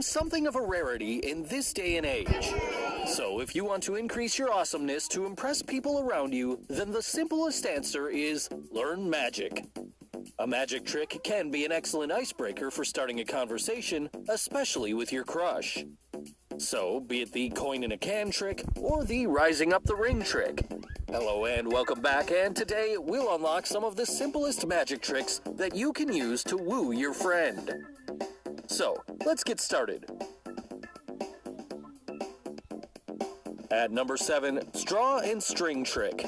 become something of a rarity in this day and age. So if you want to increase your awesomeness to impress people around you, then the simplest answer is learn magic. A magic trick can be an excellent icebreaker for starting a conversation, especially with your crush. So, be it the coin in a can trick or the rising up the ring trick. Hello and welcome back, and today we'll unlock some of the simplest magic tricks that you can use to woo your friend. So, let's get started. At number 7, straw and string trick.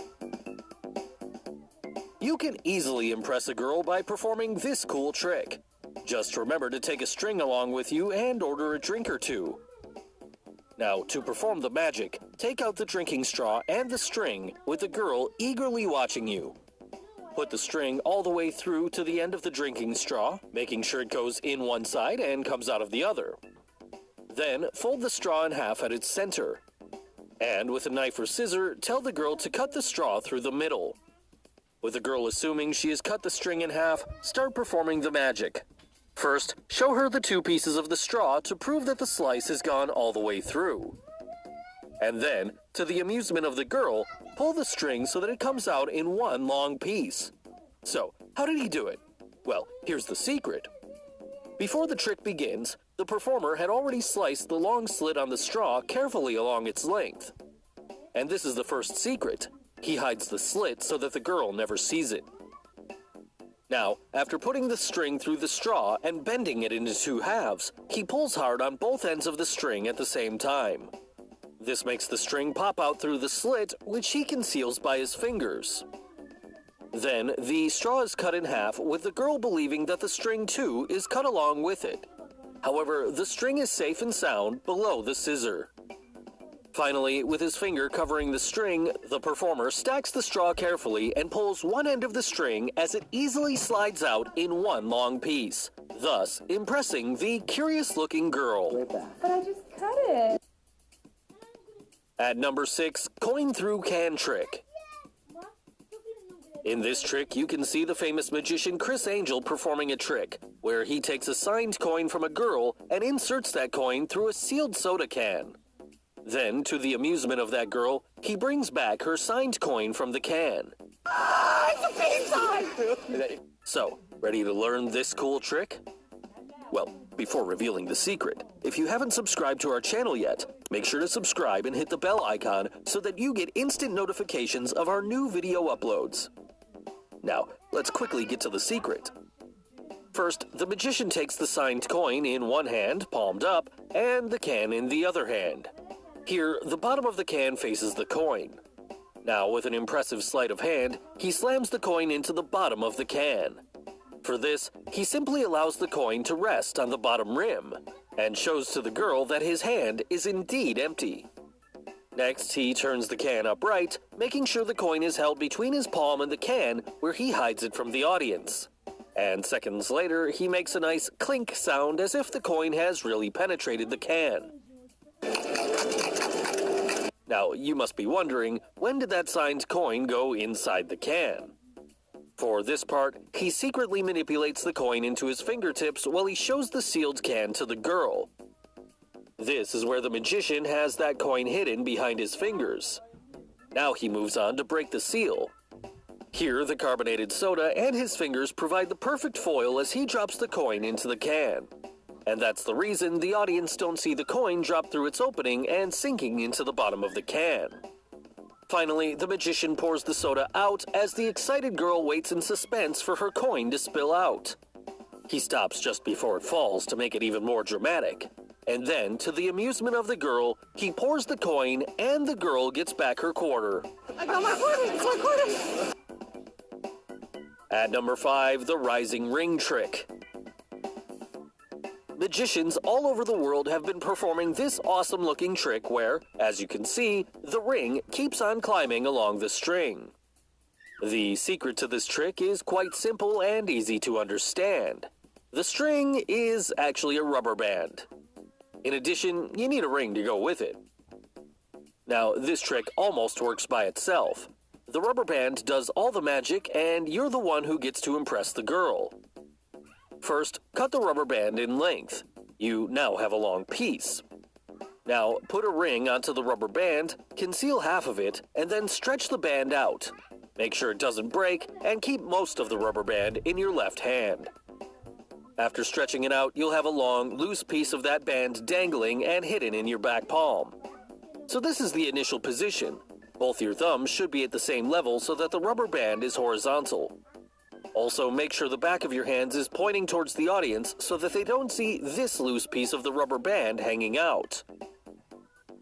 You can easily impress a girl by performing this cool trick. Just remember to take a string along with you and order a drink or two. Now, to perform the magic, take out the drinking straw and the string with the girl eagerly watching you. Put the string all the way through to the end of the drinking straw, making sure it goes in one side and comes out of the other. Then, fold the straw in half at its center. And with a knife or scissor, tell the girl to cut the straw through the middle. With the girl assuming she has cut the string in half, start performing the magic. First, show her the two pieces of the straw to prove that the slice has gone all the way through. And then, to the amusement of the girl, pull the string so that it comes out in one long piece. So, how did he do it? Well, here's the secret. Before the trick begins, the performer had already sliced the long slit on the straw carefully along its length. And this is the first secret. He hides the slit so that the girl never sees it. Now, after putting the string through the straw and bending it into two halves, he pulls hard on both ends of the string at the same time. This makes the string pop out through the slit, which he conceals by his fingers. Then, the straw is cut in half, with the girl believing that the string too is cut along with it. However, the string is safe and sound below the scissor. Finally, with his finger covering the string, the performer stacks the straw carefully and pulls one end of the string as it easily slides out in one long piece, thus impressing the curious-looking girl. But I just cut it. At number 6, coin through can trick. In this trick, you can see the famous magician Criss Angel performing a trick, where he takes a signed coin from a girl and inserts that coin through a sealed soda can. Then, to the amusement of that girl, he brings back her signed coin from the can. Ah, it's a peace sign! So, ready to learn this cool trick? Well, before revealing the secret, if you haven't subscribed to our channel yet, make sure to subscribe and hit the bell icon so that you get instant notifications of our new video uploads. Now, let's quickly get to the secret. First, the magician takes the signed coin in one hand, palmed up, and the can in the other hand. Here, the bottom of the can faces the coin. Now, with an impressive sleight of hand, he slams the coin into the bottom of the can. For this, he simply allows the coin to rest on the bottom rim, and shows to the girl that his hand is indeed empty. Next, he turns the can upright, making sure the coin is held between his palm and the can, where he hides it from the audience. And seconds later, he makes a nice clink sound as if the coin has really penetrated the can. Now, you must be wondering, when did that signed coin go inside the can? For this part, he secretly manipulates the coin into his fingertips while he shows the sealed can to the girl. This is where the magician has that coin hidden behind his fingers. Now he moves on to break the seal. Here, the carbonated soda and his fingers provide the perfect foil as he drops the coin into the can. And that's the reason the audience don't see the coin drop through its opening and sinking into the bottom of the can. Finally, the magician pours the soda out as the excited girl waits in suspense for her coin to spill out. He stops just before it falls to make it even more dramatic. And then, to the amusement of the girl, he pours the coin and the girl gets back her quarter. I got my quarter! It's my quarter! At number 5, the rising ring trick. Magicians all over the world have been performing this awesome-looking trick where, as you can see, the ring keeps on climbing along the string. The secret to this trick is quite simple and easy to understand. The string is actually a rubber band. In addition, you need a ring to go with it. Now, this trick almost works by itself. The rubber band does all the magic, and you're the one who gets to impress the girl. First, cut the rubber band in length. You now have a long piece. Now, put a ring onto the rubber band, conceal half of it, and then stretch the band out. Make sure it doesn't break, and keep most of the rubber band in your left hand. After stretching it out, you'll have a long, loose piece of that band dangling and hidden in your back palm. So this is the initial position. Both your thumbs should be at the same level so that the rubber band is horizontal. Also, make sure the back of your hands is pointing towards the audience so that they don't see this loose piece of the rubber band hanging out.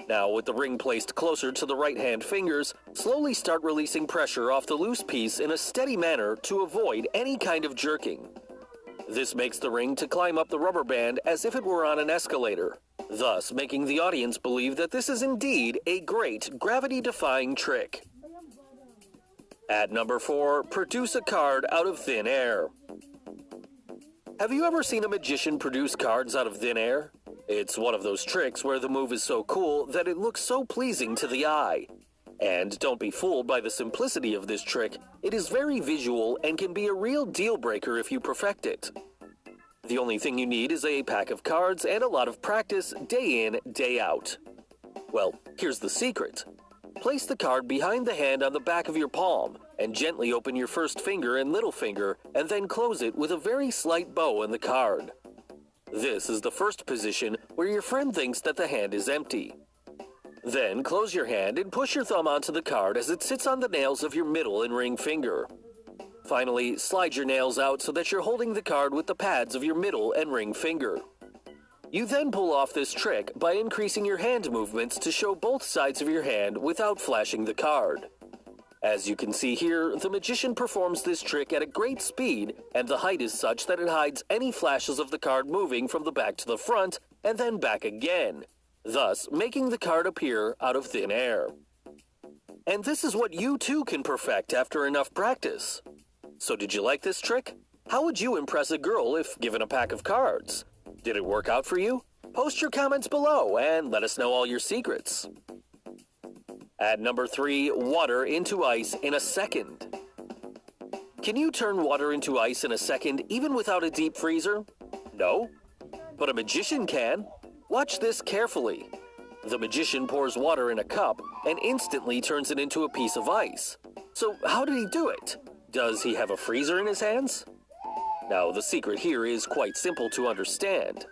Now, with the ring placed closer to the right hand fingers, slowly start releasing pressure off the loose piece in a steady manner to avoid any kind of jerking. This makes the ring to climb up the rubber band as if it were on an escalator, thus making the audience believe that this is indeed a great gravity-defying trick. At number 4, produce a card out of thin air. Have you ever seen a magician produce cards out of thin air? It's one of those tricks where the move is so cool that it looks so pleasing to the eye. And don't be fooled by the simplicity of this trick. It is very visual and can be a real deal breaker if you perfect it. The only thing you need is a pack of cards and a lot of practice day in, day out. Well, here's the secret. Place the card behind the hand on the back of your palm and gently open your first finger and little finger and then close it with a very slight bow in the card. This is the first position where your friend thinks that the hand is empty. Then close your hand and push your thumb onto the card as it sits on the nails of your middle and ring finger. Finally, slide your nails out so that you're holding the card with the pads of your middle and ring finger. You then pull off this trick by increasing your hand movements to show both sides of your hand without flashing the card. As you can see here, the magician performs this trick at a great speed, and the height is such that it hides any flashes of the card moving from the back to the front and then back again, thus making the card appear out of thin air. And this is what you too can perfect after enough practice. So did you like this trick? How would you impress a girl if given a pack of cards? Did it work out for you? Post your comments below and let us know all your secrets. At number 3, water into ice in a second. Can you turn water into ice in a second even without a deep freezer? No? But a magician can. Watch this carefully. The magician pours water in a cup and instantly turns it into a piece of ice. So how did he do it? Does he have a freezer in his hands? Now, the secret here is quite simple to understand.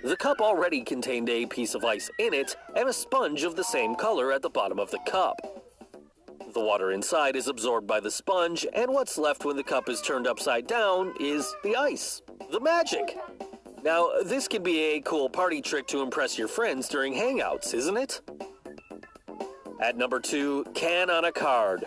The cup already contained a piece of ice in it and a sponge of the same color at the bottom of the cup. The water inside is absorbed by the sponge, and what's left when the cup is turned upside down is the ice. The magic! Now, this can be a cool party trick to impress your friends during hangouts, isn't it? At number 2, can on a card.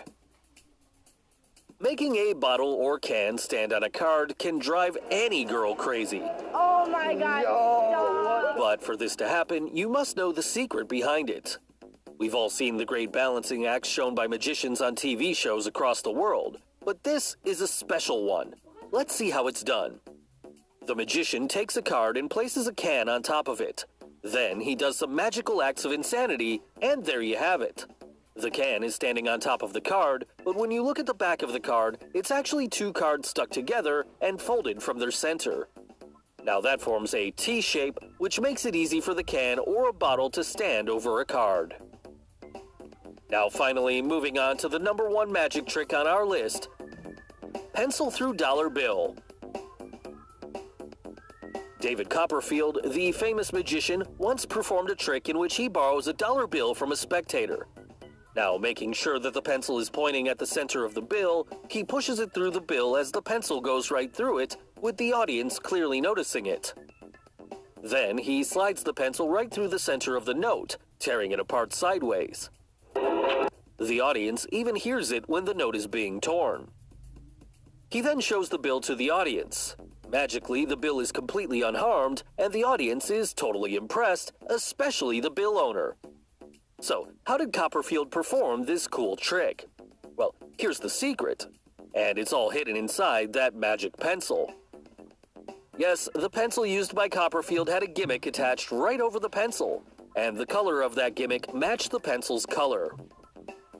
Making a bottle or can stand on a card can drive any girl crazy. Oh my God, stop. But for this to happen, you must know the secret behind it. We've all seen the great balancing acts shown by magicians on TV shows across the world, but this is a special one. Let's see how it's done. The magician takes a card and places a can on top of it. Then he does some magical acts of insanity, and there you have it. The can is standing on top of the card, but when you look at the back of the card, it's actually 2 cards stuck together and folded from their center. Now that forms a T shape, which makes it easy for the can or a bottle to stand over a card. Now finally, moving on to the number 1 magic trick on our list, pencil through dollar bill. David Copperfield, the famous magician, once performed a trick in which he borrows a dollar bill from a spectator. Now, making sure that the pencil is pointing at the center of the bill, he pushes it through the bill as the pencil goes right through it, with the audience clearly noticing it. Then, he slides the pencil right through the center of the note, tearing it apart sideways. The audience even hears it when the note is being torn. He then shows the bill to the audience. Magically, the bill is completely unharmed, and the audience is totally impressed, especially the bill owner. So, how did Copperfield perform this cool trick? Well, here's the secret. And it's all hidden inside that magic pencil. Yes, the pencil used by Copperfield had a gimmick attached right over the pencil, and the color of that gimmick matched the pencil's color.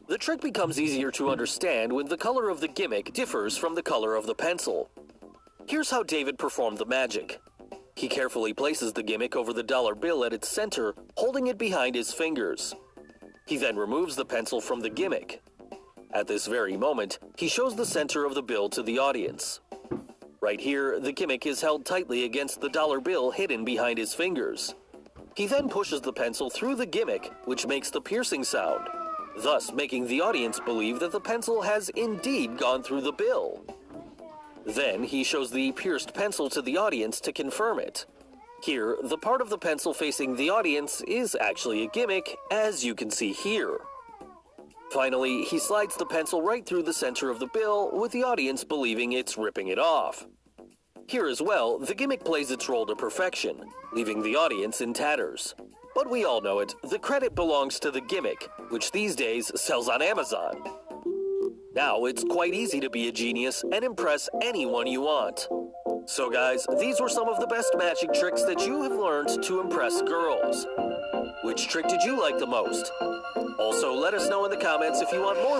The trick becomes easier to understand when the color of the gimmick differs from the color of the pencil. Here's how David performed the magic. He carefully places the gimmick over the dollar bill at its center, holding it behind his fingers. He then removes the pencil from the gimmick. At this very moment, he shows the center of the bill to the audience. Right here, the gimmick is held tightly against the dollar bill hidden behind his fingers. He then pushes the pencil through the gimmick, which makes the piercing sound, thus making the audience believe that the pencil has indeed gone through the bill. Then he shows the pierced pencil to the audience to confirm it. Here, the part of the pencil facing the audience is actually a gimmick, as you can see here. Finally, he slides the pencil right through the center of the bill, with the audience believing it's ripping it off. Here as well, the gimmick plays its role to perfection, leaving the audience in tatters. But we all know it, the credit belongs to the gimmick, which these days sells on Amazon. Now it's quite easy to be a genius and impress anyone you want. So guys, these were some of the best magic tricks that you have learned to impress girls. Which trick did you like the most? Also, let us know in the comments if you want more